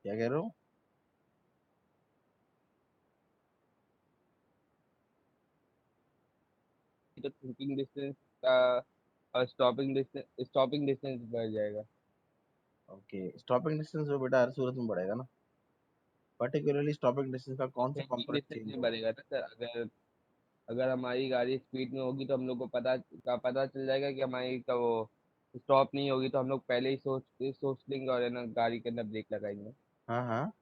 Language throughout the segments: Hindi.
क्या कह रहे हो? तो थिंकिंग डिस्टेंस का और स्टॉपिंग डिस्टेंस बढ़ जाएगा। ओके, स्टॉपिंग डिस्टेंस जो बेटा हर सूरत में बढ़ेगा ना। पर्टिकुलरली स्टॉपिंग डिस्टेंस का कौन सा थिंकिंग कंपोनेंट डिस्टेंस चेंज भी होगा? बढ़ेगा ना सर। अगर अगर हमारी गाड़ी स्पीड में होगी तो हम लोग को पता चल जाएगा कि हमारी का वो स्टॉप नहीं होगी, तो हम लोग पहले ही सोच लेंगे और है ना गाड़ी के अंदर ब्रेक लगाएंगे। हाँ हाँ।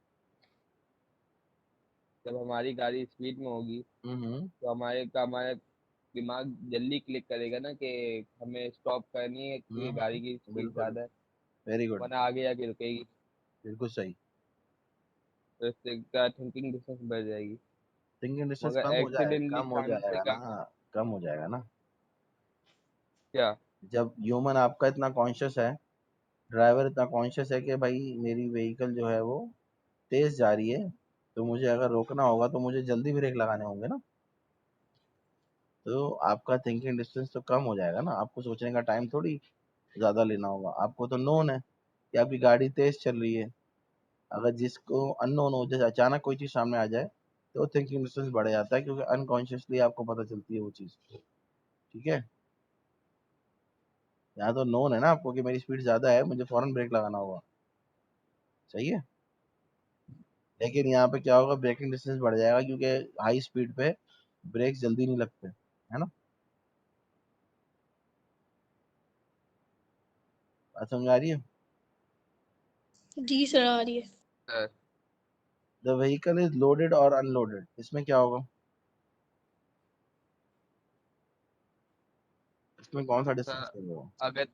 जब हमारी गाड़ी स्पीड में होगी हम्म। तो हमारा दिमाग जल्दी क्लिक करेगा ना कि हमें स्टॉप करनी है, कि गाड़ी की स्पीड बिल्कुल। ज़्यादा है, वेरी गुड। वरना आगे जाके रुकेगी। बिल्कुल सही। तो इससे क्या थिंकिंग डिस्टेंस बढ़ जाएगी। थिंकिंग डिस्टेंस मगर कम एक्सीडेंटली हो चांस है जाएगा क्या? ना। कम हो जाएगा ना। क्या? जब ह्यूमन आपका इतना कॉन्शियस है, ड्राइवर इतना कॉन्शियस है कि भाई मेरी व्हीकल जो है वो तेज जा रही है, तो मुझे अगर रोकना होगा तो मुझे जल्दी ब्रेक लगाने होंगे ना। तो आपका थिंकिंग डिस्टेंस तो कम हो जाएगा ना। आपको सोचने का टाइम थोड़ी ज्यादा लेना होगा। आपको तो नोन है कि आपकी गाड़ी तेज चल रही है। अगर जिसको अननोन हो, जैसे अचानक कोई चीज सामने आ जाए, तो थिंकिंग डिस्टेंस बढ़ जाता है, क्योंकि अनकॉन्शियसली आपको पता चलती है वो चीज। ठीक है। यहाँ तो नोन है ना आपको कि मेरी स्पीड ज्यादा है, मुझे फौरन ब्रेक लगाना होगा। सही है। लेकिन यहाँ पे क्या होगा, ब्रेकिंग डिस्टेंस बढ़ जाएगा, क्योंकि हाई स्पीड पे ब्रेक जल्दी नहीं लगते, है ना। बात समझ आ रही है? जी सर, आ रही है। Sir, the vehicle is loaded और अनलोडेड, इसमें क्या होगा? इसमें कौन सा डिस्टेंस सर चेंज होगा? अगर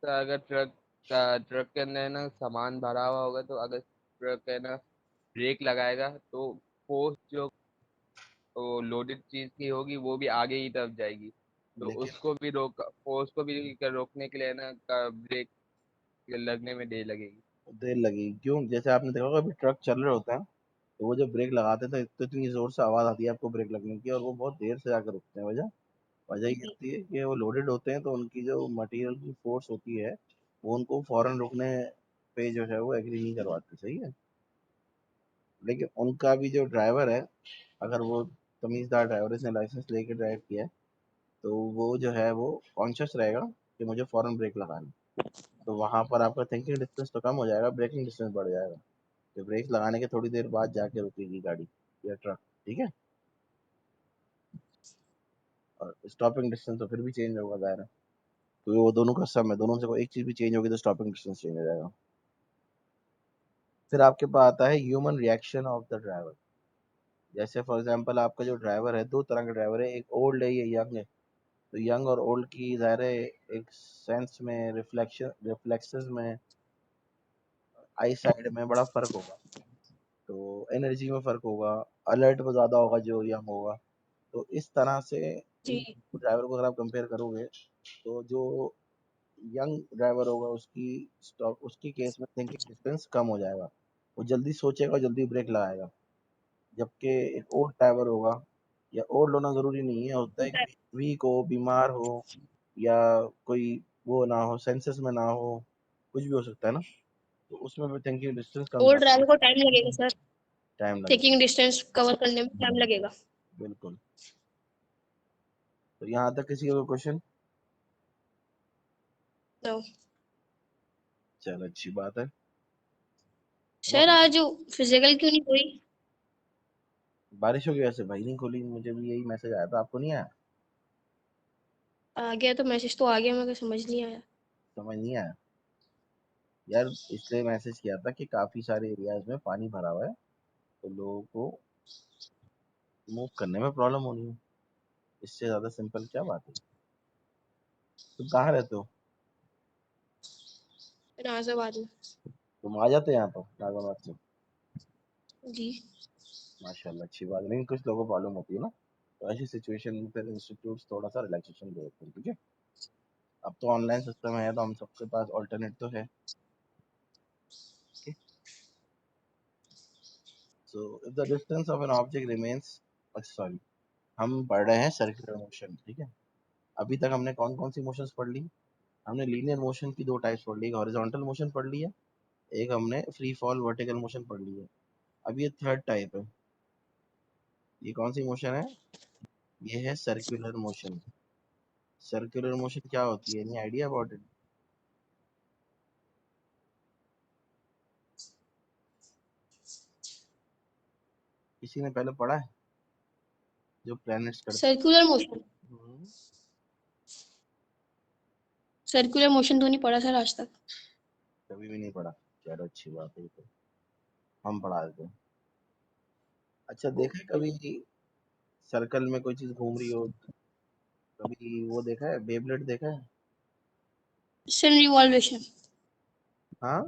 सर अगर ट्रक के अंदर है ना सामान भरा हुआ होगा, तो अगर ट्रक है ना ब्रेक लगाएगा तो फोर्स जो वो लोडेड चीज की होगी वो भी आगे ही तरफ जाएगी। तो लेकिन उसको भी फोर्स को भी रोकने के लिए ना ब्रेक लगने में देर लगेगी। देर लगेगी क्यों? जैसे आपने देखा होगा, अभी ट्रक चल रहे होते हैं, तो वो जब ब्रेक लगाते हैं तो इतनी जोर से आवाज आती है आपको ब्रेक लगने की, और वो बहुत देर से जाकर रुकते हैं। वजह वजह ये होती है कि वो लोडेड होते हैं, तो उनकी जो मटेरियल की फोर्स होती है, वो उनको फौरन रुकने पे जो है वो एग्री नहीं करवाती। सही है। लेकिन उनका भी जो ड्राइवर है, अगर वो तमीजदार ड्राइवर, इसने लाइसेंस लेके ड्राइव किया है, तो वो जो है वो कॉन्शियस रहेगा कि मुझे फौरन ब्रेक लगाना है। तो वहां पर आपका थिंकिंग डिस्टेंस तो कम हो जाएगा, ब्रेकिंग डिस्टेंस बढ़ जाएगा। तो ब्रेक लगाने के थोड़ी देर बाद जाके रुकेगी गाड़ी या ट्रक। ठीक है। और स्टॉपिंग डिस्टेंस तो फिर भी चेंज होगा, दायरा। क्योंकि वो दोनों का सम है, दोनों से कोई एक चीज भी चेंज होगी तो स्टॉपिंग डिस्टेंस चेंज हो जाएगा। फिर आपके पास आता है human reaction of the driver. जैसे फॉर एग्जांपल, आपका जो ड्राइवर है, दो तरह के ड्राइवर है, एक ओल्ड है, ये यंग है। तो यंग और ओल्ड की ज़ाहिर है एक सेंस में, रिफ्लेक्सेस में, आई साइड में बड़ा फर्क होगा। तो एनर्जी में फर्क होगा, अलर्ट में ज़्यादा होगा जो यंग होगा। तो इस तरह से जी। इन ड्राइवर को अगर आप कंपेयर करोगे, तो जो यंग ड्राइवर होगा उसकी केस में थिंकिंग डिस्टेंस कम हो जाएगा। वो जल्दी सोचेगा, जल्दी ब्रेक लगाएगा। जबकि एक ओल्ड ड्राइवर होगा, या ओल्ड होना जरूरी नहीं है, होता है कि वीक हो, बीमार हो, या कोई वो ना हो, सेंसेस में ना हो, कुछ भी हो सकता है ना। तो उसमें भी थिंकिंग डिस्टेंस कम और ज्यादा ड्राइवर को टाइम लगेगा सर, टाइम लगेगा। टेकिंग डिस्टेंस कवर करने में टाइम लगेगा। बिल्कुल। तो यहाँ तक किसी का कोई क्वेश्चन? तो चलो, अच्छी बात है। सर नॉन आज फिजिकल क्यों नहीं हुई? बारिशों की वजह से भाई नहीं खोली, मुझे भी यही मैसेज आया था, आपको नहीं आया? आ गया तो मैसेज तो आ गया, मेरे को समझ नहीं आया। समझ नहीं आया यार। इसलिए मैसेज किया था कि काफी सारे एरियाज में पानी भरा हुआ है, तो लोगों को मूव करने में प्रॉब्लम होनी है। इससे ज्यादा सिंपल क्या बात है। तुम कहाँ रहते हो? नाजाबाद में। तुम आ जाते यहाँ पर नागाबाद से? जी। माशाल्लाह, अच्छी बात है। लेकिन कुछ लोगों को प्रॉब्लम होती है ना, तो ऐसी सिचुएशन में फिर इंस्टीट्यूट थोड़ा सा रिलैक्सेशन दे देते हैं। ठीक है। अब तो ऑनलाइन सिस्टम है, तो हम सबके पास ऑल्टरनेट तो है। So if the distance of an object remains, sorry, हम पढ़ रहे हैं सर्कुलर मोशन। ठीक है। अभी तक हमने कौन कौन सी मोशंस पढ़ ली? हमने लीनियर मोशन की दो टाइप्स पढ़ ली, एक हॉरिजॉन्टल मोशन पढ़ ली है, एक हमने फ्री फॉल वर्टिकल मोशन पढ़ ली है। अब ये थर्ड टाइप है। ये कौन सी मोशन है? ये है सर्कुलर मोशन। सर्कुलर मोशन क्या होती है? Any idea about it? किसी ने पहले पढ़ा है जो प्लैनेट्स करते सर्कुलर मोशन। हैं? सर्कुलर मोशन तो नहीं पढ़ा सर आज तक। कभी भी नहीं पढ़ा? चलो अच्छी बात है, तो हम पढ़ा देते हैं। अच्छा, देखा है कभी सर्कल में कोई चीज घूम रही हो? कभी वो देखा है, बेबलेट देखा है? सन रिवॉल्वेशन। हाँ,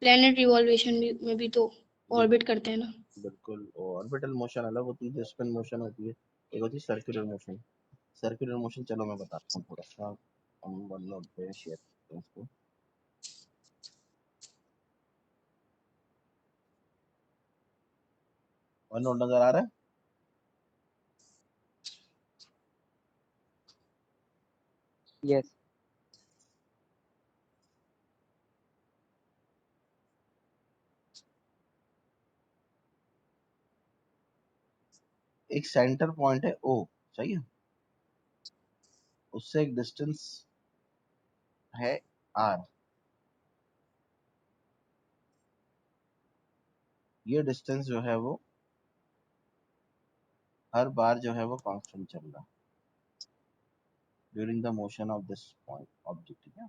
प्लेनेट रिवॉल्वेशन में भी तो बिल, ऑर्बिट करते हैं ना। बिल्कुल। ऑर्बिटल मोशन अलग होती है, स्पिन मोशन होती है, एक होती है सर्कुलर मोशन। सर्कुलर मोशन चलो मैं बताता हूँ थोड़ा सा। हम वन नोट पे शेयर करते हैं इसको। वन नोट नजर आ रहा है? यस। एक सेंटर पॉइंट है ओ, सही है? उससे एक डिस्टेंस है आर। ये डिस्टेंस जो है वो हर बार जो है वो कांस्टेंट चल रहा है during the motion of this point object, ठीक है?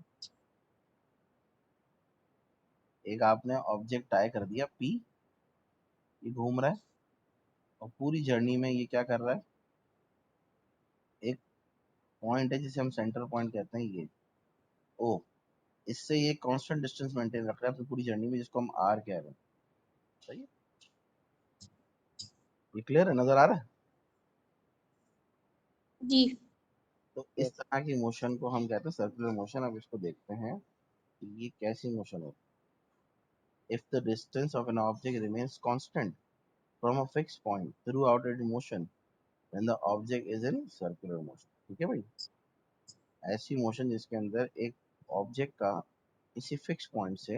एक आपने ऑब्जेक्ट टाई कर दिया पी, ये घूम रहा है और पूरी जर्नी में ये क्या कर रहा है? एक पॉइंट है जिसे हम सेंटर पॉइंट कहते हैं, ये ओ, इससे ये कांस्टेंट डिस्टेंस मेंटेन रख रहा है अपनी पूरी जर्नी में, जिसको हम आर कह रहे हैं। सही है? ये क्लियर है, नजर आ रहा है? जी। तो इस तरह की मोशन को हम कहते हैं सर्कुलर मोशन। अब इसको देखते हैं कि ये कैसी मोशन है। If the distance of an object remains constant from a fix point throughout it motion, then the object is in circular motion. ठीक है भाई? ऐसी मोशन जिसके अंदर एक ऑब्जेक्ट का किसी फिक्स पॉइंट से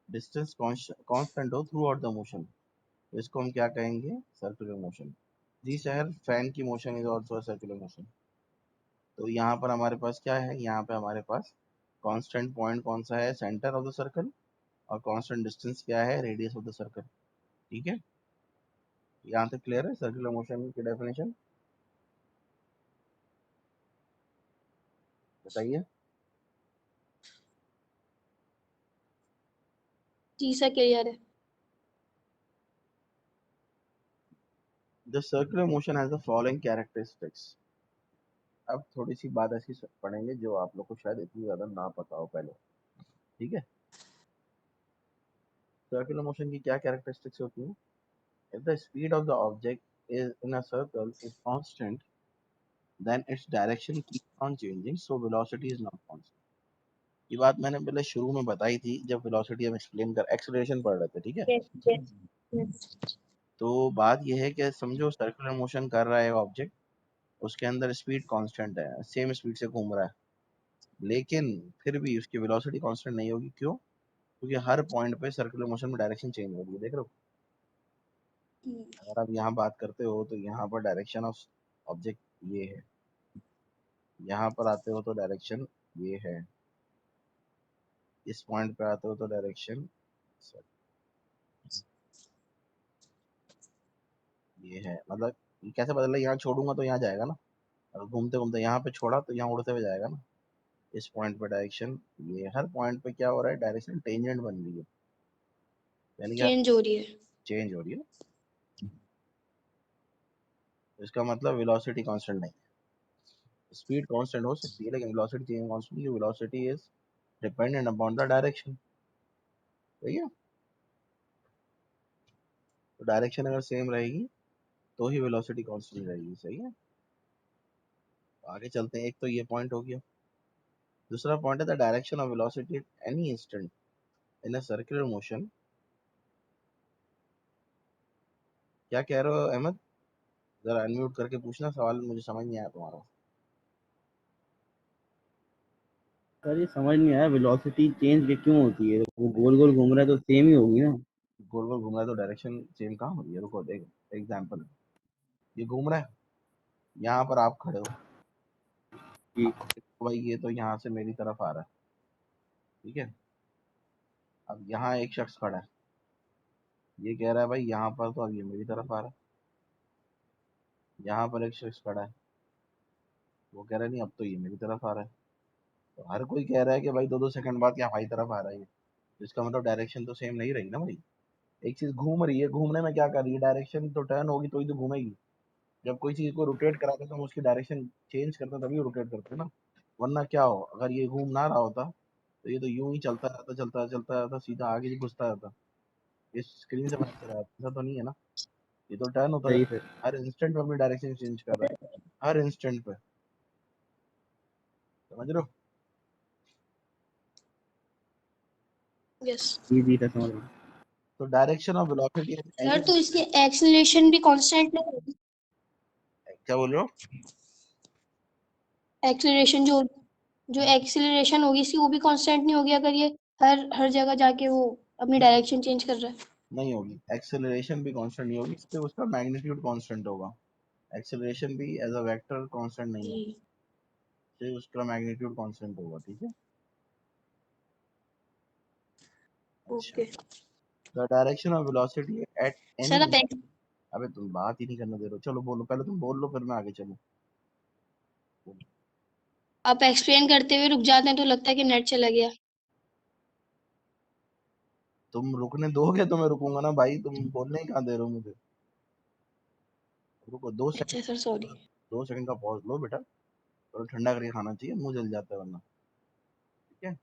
डिस्टेंस कांस्टेंट हो थ्रू आउट द मोशन, तो इसको हम क्या कहेंगे? Circular motion. जी सर, फैन की motion is also circular motion. तो यहाँ पर हमारे पास क्या है? यहाँ पे हमारे पास कांस्टेंट पॉइंट कौन सा है? Centre of the circle. और कांस्टेंट डिस्टेंस क्या है? Radius of the circle. ठीक है? यहाँ तक क्लियर है सर्कुलर मोशन की डेफिनेशन? बताइए। जी सर क्लियर है। The circular motion has the following characteristics. अब थोड़ी सी बात ऐसी पढ़ेंगे जो आप लोग को शायद इतनी ज्यादा ना पता हो पहले। ठीक है? सर्कुलर मोशन की क्या कैरेक्टरिस्टिक्स होती हैं? If the speed of the object is in a circle is constant, then its direction keeps on changing, so velocity is not constant. ये बात मैंने पहले शुरू में बताई थी जब वेलोसिटी हम एक्सप्लेन कर एक्सेलरेशन पढ़ रहे थे। ठीक है? Yes yes yes. तो बात यह है कि समझो सर्कुलर मोशन कर रहा है ऑब्जेक्ट, उसके अंदर स्पीड कांस्टेंट है, सेम स्पीड से घूम रहा है, लेकिन फिर भी उसकी वेलोसिटी कांस्टेंट नहीं होगी। क्यों? क्योंकि हर पॉइंट पे सर्कुलर मोशन में डायरेक्शन चेंज हो रही है। देख रहे हो? अगर आप यहाँ बात करते हो तो यहाँ पर डायरेक्शन ऑफ ऑब्जेक्ट ये है, यहाँ पर आते हो तो डायरेक्शन ये है, इस पॉइंट पे आते हो तो डायरेक्शन ये है। मतलब ये कैसे बदला? यहाँ छोड़ूंगा तो यहाँ जाएगा ना, और घूमते घूमते यहाँ पे छोड़ा तो यहाँ उड़ते हुए जाएगा ना। इस पॉइंट पे डायरेक्शन, ये हर पॉइंट पे क्या हो रहा है? डायरेक्शन टेंजेंट बन रही है, यानी कि चेंज हो रही है। चेंज हो रही है। तो इसका मतलब वेलोसिटी कांस्टेंट नहीं है। स्पीड कांस्टेंट हो सकती है लेकिन वेलोसिटी चेंज कांस्टेंट नहीं। Velocity is dependent upon the direction. सही है? तो डायरेक्शन अगर सेम रहेगी तो ही वेलोसिटी कांस्टेंट रहेगी। सही है? तो आगे चलते हैं। एक तो ये पॉइंट हो गया। दूसरा पॉइंट है the direction of velocity at any instant in a circular motion. क्या कह रहे हो अहमद? जरा अनम्यूट करके पूछना, सवाल मुझे समझ नहीं आया तुम्हारा। सर ये समझ नहीं आया, वेलोसिटी चेंज क्यों होती है? वो गोल गोल घूम रहा है तो सेम ही होगी ना। गोल गोल घूम रहा है तो डायरेक्शन सेम कहाँ हो रही है? रुको देख, एग्जाम्पल, ये घूम रहा है, यहाँ पर आप खड़े हो, कि भाई ये तो यहाँ से मेरी तरफ आ रहा है, ठीक है। अब यहाँ एक शख्स खड़ा है, ये कह रहा है भाई यहाँ पर तो अब ये मेरी तरफ आ रहा है। यहाँ पर एक शख्स खड़ा है, वो कह रहा है नहीं अब तो ये मेरी तरफ आ रहा है। तो हर कोई कह रहा है कि भाई 2-2 सेकंड बाद यहाँ हमारी तरफ आ रहा है ये, तो इसका मतलब डायरेक्शन तो सेम नहीं रही ना भाई। एक चीज घूम रही है, घूमने में क्या कर रही है? डायरेक्शन तो टर्न होगी तो ही तो घूमेगी। जब कोई चीज को रोटेट कराते हैं तो हम उसकी डायरेक्शन चेंज करते हैं तभी रोटेट करते हैं ना। वरना क्या हो, अगर ये घूम ना रहा होता तो ये तो यूं ही चलता रहता सीधा आगे ही घुसता रहता। इस स्क्रीन से पता चला ऐसा तो नहीं है ना, ये तो टर्न होता सही रहता, सर। हर इंस्टेंट पे अपनी डायरेक्शन चेंज कर रहा है, हर इंस्टेंट पे। समझ रहे हो? यस जी सर समझ रहा हूँ। तो direction of velocity sir, any, तो इसकी एक्सीलरेशन भी कांस्टेंट नहीं होगी? क्या बोल रहे हो? एक्सीलरेशन जो एक्सीलरेशन होगी इसकी, वो भी कांस्टेंट नहीं होगी अगर ये हर हर जगह जाके वो अपनी नहीं, डायरेक्शन चेंज कर रहा है? नहीं होगी, एक्सेलरेशन भी कांस्टेंट नहीं होगी, सिर्फ उसका मैग्नीट्यूड कांस्टेंट होगा। एक्सेलरेशन भी एज अ वेक्टर कांस्टेंट नहीं है, जी। सिर्फ उसका मैग्नीट्यूड कांस्टेंट होगा, ठीक है। अच्छा, okay the direction of velocity at any, sir, आप अबे तुम बात ही नहीं करने दे रहे हो, चलो बोलो, पहले तुम बोल लो फिर मैं आगे चलूं। आप एक्सप्लेन करते हुए रुक जाते हैं तो लगता है कि नेट चला गया। तुम रुकने दोगे तो मैं रुकूंगा ना भाई, तुम बोलने ही कहाँ दे रहे हो मुझे। रुको दो अच्छा सेकंड सर, सॉरी। 2 सेकंड का पॉज लो बेटा, थोड़ा ठंडा करके खाना चाहिए, मुंह जल जाता है वरना, ठीक है।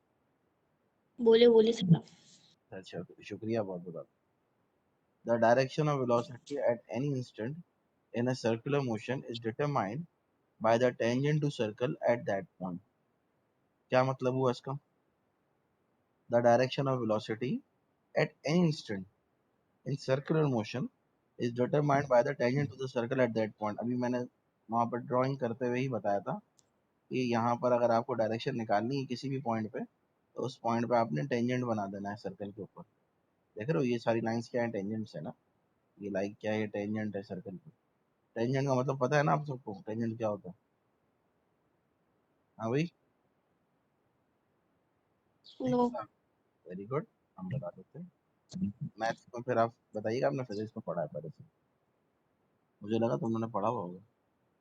बोले बोले सर। अच्छा, शुक्रिया बहुत बहुत। The direction of velocity at any instant in a circular motion is determined by the tangent to circle at that point. क्या मतलब हुआ इसका? The direction of velocity at any instant in circular motion is determined by the tangent to the circle at that point. अभी मैंने वहाँ पर ड्राइंग करते हुए ही बताया था कि यहाँ पर अगर आपको डायरेक्शन निकालनी है किसी भी पॉइंट पे, तो उस पॉइंट पे आपने टेंजेंट बना देना है सर्कल के ऊपर। देख रहे हो ये सारी लाइंस क्या है? टेंजेंट्स है ना। ये लाइक क्या है? ये टेंजेंट है सर्कल पे। टेंजेंट का मतलब पता है ना आप सबको, टेंजेंट क्या होता है? हाँ भाई, नहीं नो। पता? वेरी गुड, हम बता देते हैं। मैथ्स में फिर आप बताइएगा, आपने फिजिक्स में पढ़ा है पहले से, मुझे लगा तुम लोगों ने पढ़ा हुआ होगा।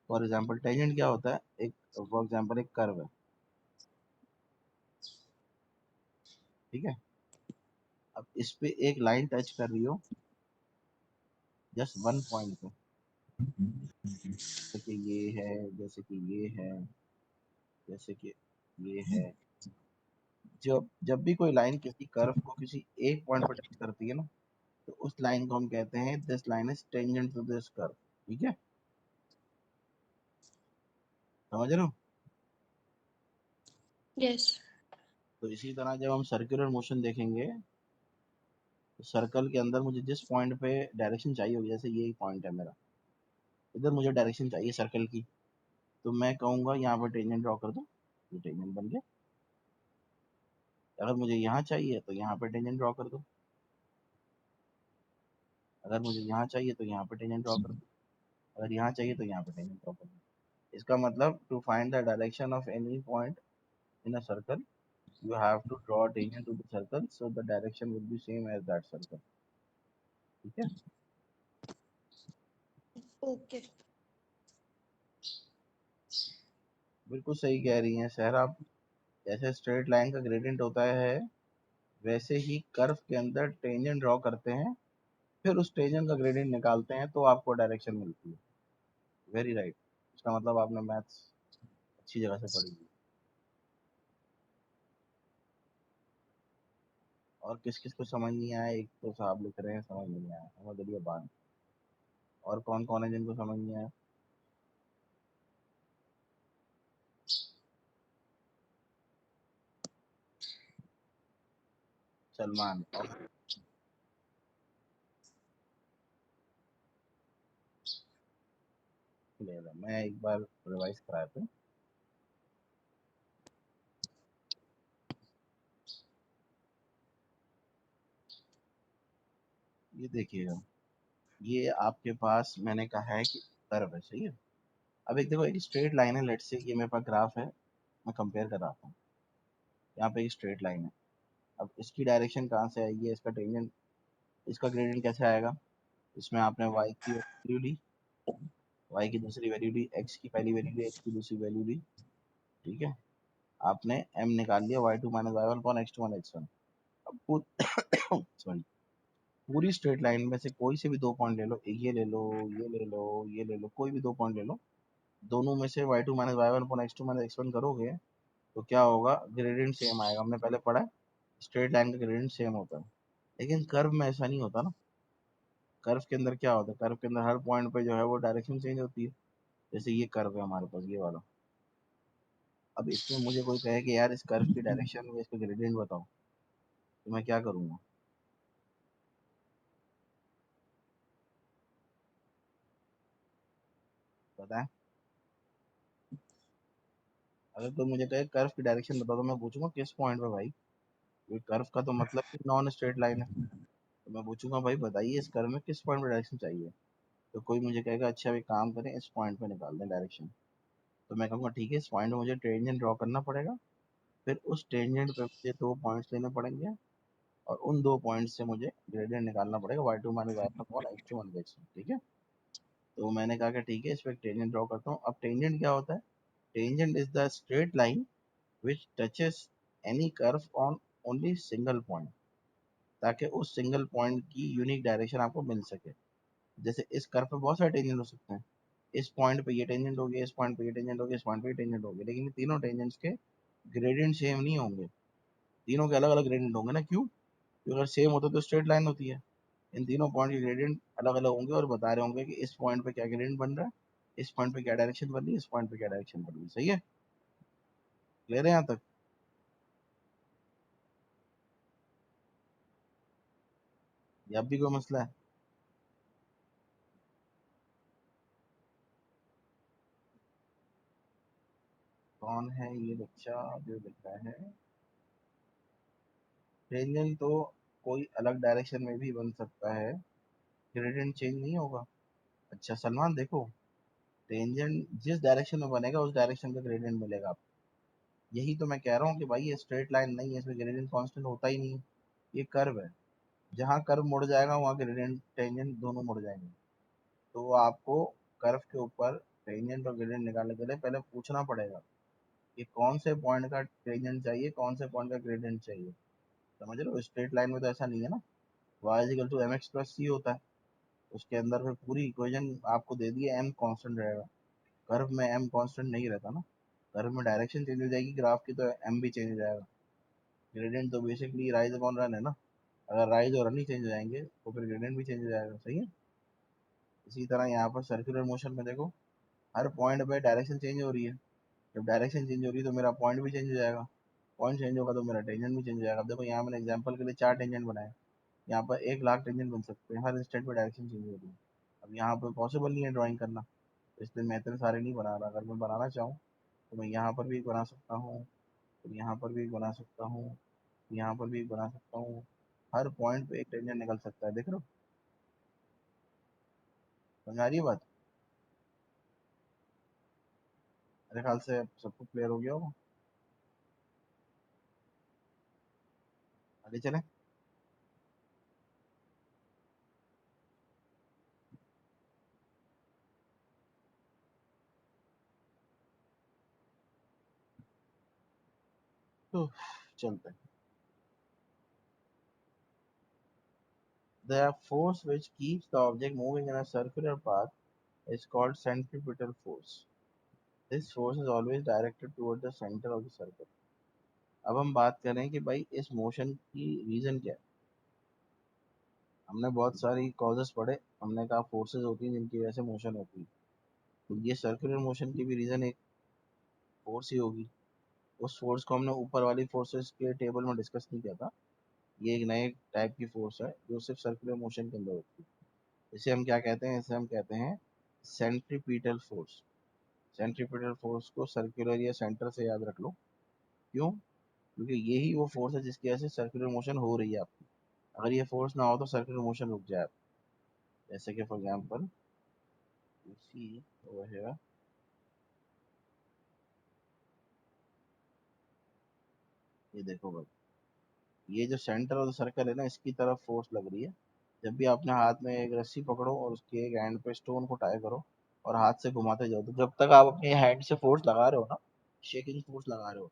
फॉर एग्जाम्पल टेंजेंट क्या होता है? एक, फॉर एग्जाम्पल एक कर्व है, ठीक है। अब इस पे एक लाइन टच कर रही हो जस्ट वन पॉइंट पे, जैसे कि ये है, जैसे कि ये है, जैसे कि ये है। जब जब भी कोई लाइन किसी कर्व को किसी एक पॉइंट पर टच करती है ना, तो उस लाइन को हम कहते हैं this line is tangent to this curve, ठीक है। समझ रहे हो? यस। तो इसी तरह जब हम सर्कुलर मोशन देखेंगे, तो सर्कल के अंदर मुझे जिस पॉइंट पे डायरेक्शन चाहिए होगी, जैसे ये पॉइंट है मेरा, इधर मुझे डायरेक्शन चाहिए सर्कल की, तो मैं कहूँगा यहाँ पर टेंजेंट ड्रॉ कर दो, ये टेंजेंट बन गया। अगर मुझे यहाँ चाहिए तो यहाँ पर टेंजेंट ड्रॉ कर दो, अगर मुझे यहाँ चाहिए तो यहाँ पर टेंजेंट ड्रॉ कर दो, अगर यहाँ चाहिए तो यहाँ पर टेंजेंट ड्रॉ कर दो। इसका मतलब to find the direction of any point in a circle you have to draw tangent to the circle so the direction will be same as that circle, ठीक है। ओके बिल्कुल सही कह रही हैं सर आप। जैसे स्ट्रेट लाइन का ग्रेडियंट होता है, वैसे ही कर्व के अंदर टेंजेंट ड्रॉ करते हैं, फिर उस टेंजेंट का ग्रेडियंट निकालते हैं तो आपको डायरेक्शन मिलती है। वेरी राइट, इसका मतलब आपने मैथ्स अच्छी जगह से पढ़ी है। और किस किस को समझ नहीं आया? एक तो साहब लिख रहे हैं समझ नहीं आया, समझ लिए बात। और कौन कौन है जिनको समझ नहीं आया? सलमान और मैं एक बार रिवाइज कराया था। ये देखिएगा, ये आपके पास मैंने कहा है कि कर्व है, सही है। अब एक देखो, एक स्ट्रेट लाइन है, लेट्स से ये मेरे पास ग्राफ है, मैं कंपेयर कर रहा हूँ। यहाँ पे एक स्ट्रेट लाइन है, अब इसकी डायरेक्शन कहाँ से आएगी, इसका टेंजेंट, इसका ग्रेडियंट कैसे आएगा। इसमें आपने y की वैल्यू ली, y की दूसरी वैल्यू ली, x की पहली वैल्यू ली, x की दूसरी वैल्यू ली, ठीक है। आपने m निकाल लिया, y2 minus y one upon x2 minus x1। अब सॉरी, पूरी स्ट्रेट लाइन में से कोई से भी दो पॉइंट ले लो, ये ले लो, ये ले लो, ये ले लो, कोई भी दो पॉइंट ले लो, दोनों में से y2 minus y one upon x2 minus x1 करोगे तो क्या होगा, ग्रेडियंट सेम आएगा। हमने पहले पढ़ा है स्ट्रेट लाइन का ग्रेडियंट सेम होता है, लेकिन कर्व में ऐसा नहीं होता ना। कर्व के अंदर क्या होता है, कर्व के अंदर हर पॉइंट पे जो है वो डायरेक्शन चेंज होती है। जैसे ये कर्व है हमारे पास, ये वाला। अब इसमें मुझे कोई कहे कि यार इस कर्व की डायरेक्शन में इसका ग्रेडियंट बताओ, तो मैं क्या करूँगा, पता है। अगर कोई मुझे कहे कर्व की डायरेक्शन बताओ, तो मैं पूछूंगा किस पॉइंट पे भाई, क्योंकि कर्व का तो मतलब ही नॉन स्ट्रेट लाइन है। तो मैं पूछूंगा भाई बताइए इस कर्व में किस पॉइंट पे डायरेक्शन चाहिए, तो कोई मुझे कहेगा अच्छा एक काम करें इस पॉइंट पे निकाल दें डायरेक्शन। तो मैं कहूँगा ठीक है, इस पॉइंट पे मुझे टेंजेंट ड्रॉ करना पड़ेगा, फिर उस टेंजेंट पे मुझे दो पॉइंट्स लेने पड़ेंगे, और उन दो पॉइंट से मुझे ग्रेडियंट निकालना पड़ेगा y2 minus Y upon x2 minus x1, ठीक है। तो मैंने कहा कि ठीक है, इस पर टेंजेंट ड्रॉ करता हूँ। अब टेंजेंट क्या होता है, tangent is the straight line which touches any curve on only single point, ताकि उस सिंगल पॉइंट की यूनिक डायरेक्शन आपको मिल सके। जैसे इस कर्व पे बहुत सारे टेंजेंट हो सकते हैं, इस पॉइंट पे ये टेंजेंट हो गया, इस पॉइंट पे ये टेंजेंट हो गया, इस पॉइंट पे ये टेंजेंट हो गया, लेकिन ये तीनों टेंजेंट्स के ग्रेडियंट सेम नहीं होंगे, तीनों के अलग अलग ग्रेडियंट होंगे ना। क्यों, क्योंकि अगर सेम होता तो स्ट्रेट लाइन होती है। इन तीनों पॉइंट के ग्रेडियंट अलग अलग होंगे और बता रहे होंगे कि इस पॉइंट पे क्या ग्रेडियंट बन रहा है, इस पॉइंट पे क्या डायरेक्शन बन रही है, इस पॉइंट पे क्या डायरेक्शन बन रही है। सही है, क्लियर है यहाँ तक। या अब भी कोई मसला है। कौन है ये बच्चा जो लिख रहा है, टेंजेंट तो कोई अलग डायरेक्शन में भी बन सकता है, ग्रेडियंट चेंज नहीं होगा। अच्छा सलमान देखो, टेंजेंट जिस डायरेक्शन में बनेगा उस डायरेक्शन का ग्रेडियंट मिलेगा आपको। यही तो मैं कह रहा हूँ कि भाई ये स्ट्रेट लाइन नहीं है, इसमें ग्रेडियंट कांस्टेंट होता ही नहीं है, ये कर्व है। जहाँ कर्व मुड़ जाएगा वहाँ ग्रेडियंट टेंजेंट दोनों मुड़ जाएंगे। तो आपको कर्व के ऊपर टेंजेंट और ग्रेडियंट निकालने के लिए पहले पूछना पड़ेगा कि कौन से पॉइंट का टेंजेंट चाहिए, कौन से पॉइंट का ग्रेडियंट चाहिए। समझ रहे हो, स्ट्रेट लाइन में तो ऐसा नहीं है ना, y equal to m x plus c होता है, उसके अंदर फिर पूरी इक्वेशन आपको दे दी है, m कांस्टेंट रहेगा। कर्व में m कांस्टेंट नहीं रहता ना, कर्व में डायरेक्शन चेंज हो जाएगी ग्राफ की, तो m भी चेंज हो जाएगा। ग्रेडियंट तो बेसिकली राइज अपॉन रन है ना, अगर राइज और रन ही चेंज हो जाएंगे तो फिर ग्रेडियंट भी चेंज हो जाएगा। सही है। इसी तरह यहाँ पर सर्कुलर मोशन में देखो, हर पॉइंट पे डायरेक्शन चेंज हो रही है, जब डायरेक्शन चेंज हो रही है तो मेरा पॉइंट भी चेंज हो जाएगा, पॉइंट चेंज होगा तो मेरा टेंजेंट भी चेंज हो जाएगा। अब देखो यहाँ मैंने एग्जांपल के लिए चार टेंजेंट बनाए, यहाँ पर 1 लाख टेंजेंट बन सकते हैं, हर इंस्टेंट पे डायरेक्शन चेंज हो रही है। अब यहाँ पर पॉसिबल नहीं है ड्राइंग करना, इसलिए मैं इतने सारे नहीं बना रहा। अगर मैं बनाना चाहूँ तो मैं यहाँ पर भी एक बना सकता हूँ, फिर यहाँ पर भी एक बना सकता हूँ, यहाँ पर भी एक बना सकता हूँ, हर पॉइंट पे एक टेंजेंट निकल सकता है। देख रहे हो, समझ आ रही है बात। मेरे ख्याल से अब सबको क्लियर हो गया होगा, आगे चलें। तो चलते हैं। The force which keeps the object moving in a circular path is called centripetal force. This force is always directed toward the center of the circle. अब हम बात करें कि भाई इस मोशन की रीजन क्या है। हमने बहुत सारी कॉजेस पढ़े, हमने कहा फोर्सेस होती हैं जिनकी वजह से मोशन होती है, तो ये सर्कुलर मोशन की भी रीजन एक फोर्स ही होगी। उस फोर्स को हमने ऊपर वाली फोर्सेस के टेबल में डिस्कस नहीं किया था, ये एक नए टाइप की फोर्स है जो सिर्फ सर्कुलर मोशन के अंदर होती है। इसे हम क्या कहते हैं, इसे हम कहते हैं सेंट्रीपिटल फोर्स। सेंट्रीपिटल फोर्स को सर्कुलर या सेंटर से याद रख लो। क्यों, क्योंकि यही वो फोर्स है जिसकी वजह से सर्कुलर मोशन हो रही है आपकी। अगर ये फोर्स ना हो तो सर्कुलर मोशन रुक जाए। जैसे कि for example see over here, ये देखो भाई, ये जो सेंटर ऑफ द सर्कल है ना, इसकी तरफ फोर्स लग रही है। जब भी आपने हाथ में एक रस्सी पकड़ो और उसके एक एंड पे स्टोन को टाई करो और हाथ से घुमाते जाओ, तो जब तक आप अपने हैंड से फोर्स लगा रहे हो ना, शेकिंग फोर्स लगा रहे हो,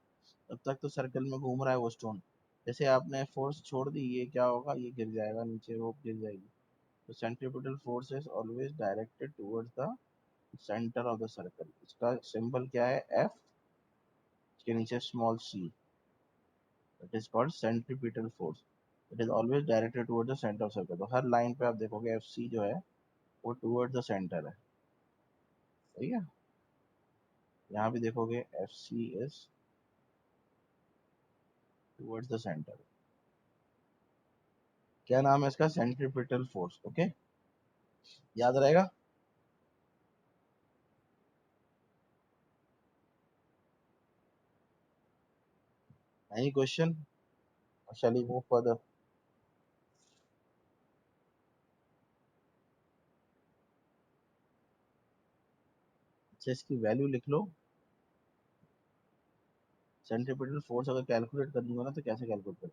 तब तक तो सर्कल में घूम रहा है वो स्टोन। जैसे आपने फोर्स छोड़ दी, ये क्या होगा, ये गिर जाएगा नीचे, रोप गिर जाएगी। तो centripetal force is always directed towards the centre of the circle. इसका सिंबल क्या है, एफ, इसके नीचे small C. It is called centripetal force. It is always directed towards the centre of circle. तो हर लाइन पे आप देखोगे एफ सी जो है वो टुवर्ड्स द सेंटर है, सही है। यहाँ भी देखोगे F C is towards the centre. क्या नाम है इसका, सेंट्रीपिटल फोर्स। ओके, याद रहेगा। Any question, shall we move further. अच्छा, इसकी वैल्यू लिख लो। सेंट्रीपिटल फोर्स अगर कैलकुलेट करनी हो ना, तो कैसे कैलकुलेट करें।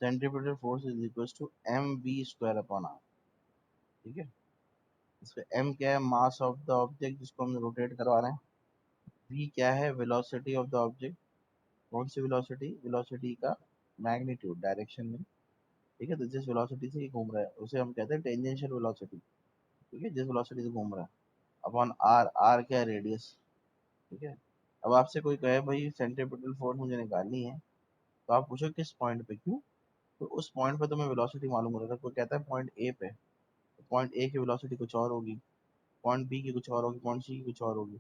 Centripetal force is equal to M V square upon R. ठीक है, इसका एम क्या है, मास ऑफ द ऑब्जेक्ट जिसको हम रोटेट करवा रहे हैं। वी क्या है, वेलोसिटी ऑफ द ऑब्जेक्ट। कौन सी वेलोसिटी, वेलोसिटी का मैग्नीट्यूड, डायरेक्शन में। ठीक है, तो जिस वेलोसिटी से ये घूम रहा है उसे हम कहते हैं टेंजेंशियल वेलोसिटी। ठीक है, जिस वेलोसिटी से घूम रहा है, अपॉन आर, आर क्या है, रेडियस। ठीक है, अब आपसे कोई कहे भाई सेंट्रीपिटल फोर्स मुझे निकालनी है, तो आप पूछो किस पॉइंट पे, क्यों, तो उस पॉइंट पे तुम्हें वेलोसिटी मालूम होगा। कोई कहता है पॉइंट ए पे, तो पॉइंट ए की वेलोसिटी कुछ और होगी, पॉइंट बी की कुछ और होगी, पॉइंट सी की कुछ और होगी।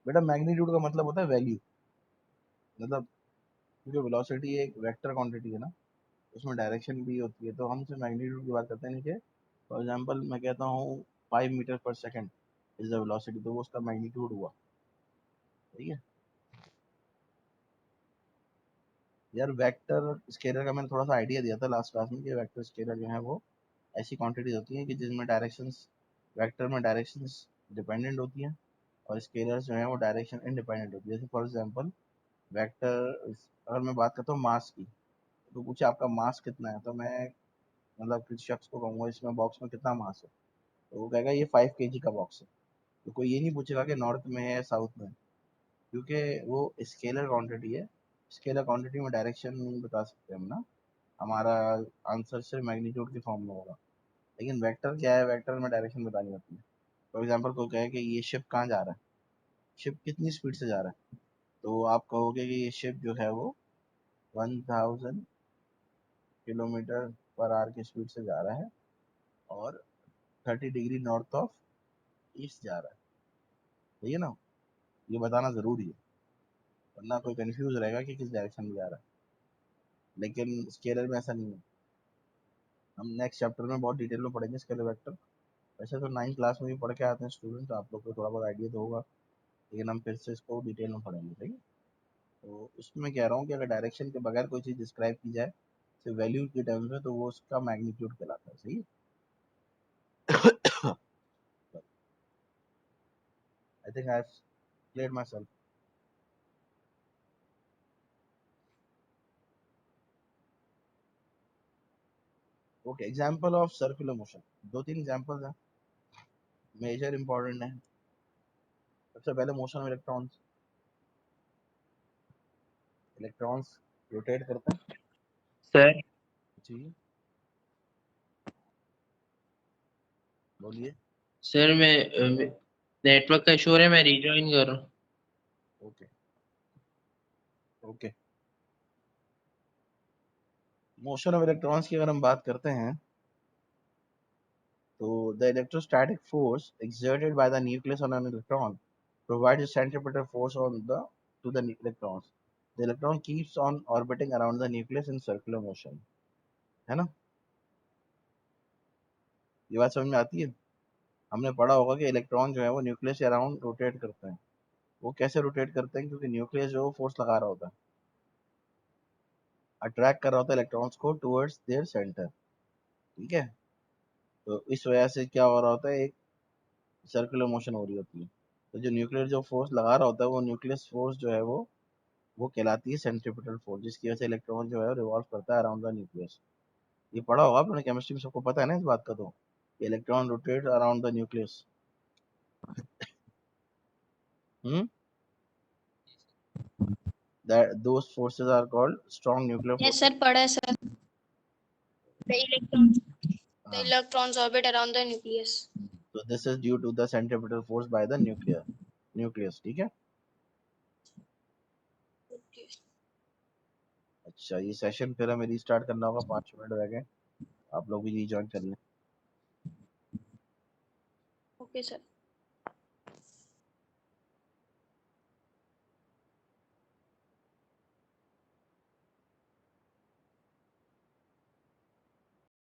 बेटा मैग्नीट्यूड का मतलब होता है वैल्यू, मतलब क्योंकि वेलोसिटी एक वेक्टर क्वांटिटी है ना, उसमें डायरेक्शन भी होती है, तो हम सिर्फ मैग्नीट्यूड की बात करते हैं। नीचे फॉर एग्जांपल मैं कहता हूँ 5 मीटर पर सेकंड इज द वेलोसिटी, तो वो उसका मैग्नीट्यूड हुआ। ठीक है यार, वेक्टर स्केलर का मैंने थोड़ा सा आइडिया दिया था लास्ट क्लास में कि वेक्टर स्केलर जो है वो ऐसी क्वांटिटीज होती हैं कि जिसमें डायरेक्शंस, वेक्टर में डायरेक्शंस डिपेंडेंट होती हैं और स्केलर्स जो है वो डायरेक्शन इंडिपेंडेंट होती है। जैसे फॉर एग्जांपल वेक्टर, अगर मैं बात करता हूँ मास की, तो पूछे आपका मास कितना है, तो मैं मतलब किसी शख्स को कहूँगा इसमें बॉक्स में कितना मास है, तो वो कहेगा ये 5 kg का बॉक्स है। तो कोई ये नहीं पूछेगा कि नॉर्थ में है या साउथ में है, क्योंकि वो स्केलर क्वांटिटी है। स्केलर क्वांटिटी में डायरेक्शन नहीं बता सकते हम ना, हमारा आंसर सिर्फ मैग्नीट्यूड के फॉर्म में होगा। लेकिन वेक्टर क्या है, वेक्टर में डायरेक्शन बतानी होती है। फॉर एग्जांपल कोई कहे कि ये शिप कहाँ जा रहा है, शिप कितनी स्पीड से जा रहा है, तो आप कहोगे कि ये शिप जो है वो 1000 किलोमीटर पर आवर की स्पीड से जा रहा है और 30 डिग्री नॉर्थ ऑफ ईस्ट जा रहा है। सही है ना, ये बताना जरूरी है, वरना कोई कंफ्यूज रहेगा कि किस डायरेक्शन में जा रहा है। लेकिन स्केलर में ऐसा नहीं है। हम नेक्स्ट चैप्टर में बहुत डिटेल में पढ़ेंगे स्केलर वेक्टर। वैसे तो 9th क्लास में भी पढ़ के आते हैं स्टूडेंट, तो आप लोग को थोड़ा बहुत आइडिया तो होगा, लेकिन हम फिर से इसको डिटेल में पढ़ेंगे। सही है, तो उसमें मैं कह रहा हूँ कि अगर डायरेक्शन के बगैर कोई चीज़ डिस्क्राइब की जाए सिर्फ वैल्यू के टर्म्स में, तो वो उसका मैग्नीट्यूड कहलाता है। सही है, I think I have cleared my self. Okay, example of circular motion, दो तीन एग्जांपल्स हैं, मेजर इंपॉर्टेंट है। सबसे पहले motion of electrons. Electrons rotate करते हैं। सर जी बोलिए। सर मैं नेटवर्क का इशू है, मैं रिजॉइन कर रहा हूँ। Okay okay, motion of electrons की अगर हम बात करते हैं, So the electrostatic force exerted by the nucleus on an electron provides a centripetal force on the to the electrons. The electron keeps on orbiting around the nucleus in circular motion. है ना? ये बात समझ में आती है? हमने पढ़ा होगा कि इलेक्ट्रॉन जो है वो न्यूक्लियस के अराउंड रोटेट करते हैं. वो कैसे रोटेट करते हैं? क्योंकि न्यूक्लियस जो फोर्स लगा रहा होता है, अट्रैक्ट कर रहा होता है इलेक्ट्रॉन्स को टुवर्ड्स देयर सेंटर. ठीक है, तो इस वजह से क्या हो रहा होता है, एक सर्कुलर मोशन हो रही होती है. तो जो न्यूक्लियर जो फोर्स लगा रहा होता है वो न्यूक्लियस फोर्स जो है वो कहलाती है सेंट्रीपिटल फोर्स, जिसकी वजह से इलेक्ट्रॉन जो है रिवॉल्व करता है अराउंड द न्यूक्लियस. ये पढ़ा होगा आपने केमिस्ट्री में, सबको पता है ना इस बात का. तो electron rotate around the nucleus. Hmm that those forces are called strong nuclear yes forces. Sir, पढ़ा है सर. The electrons, the हाँ. electrons orbit around the nucleus. So this is due to the centripetal force by the nucleus. ठीक है. Okay. अच्छा, ये सेशन फिर हमें रीस्टार्ट करना होगा, 5 मिनट रह गए. आप लोग भी रीजॉइन कर लें. Okay, sir.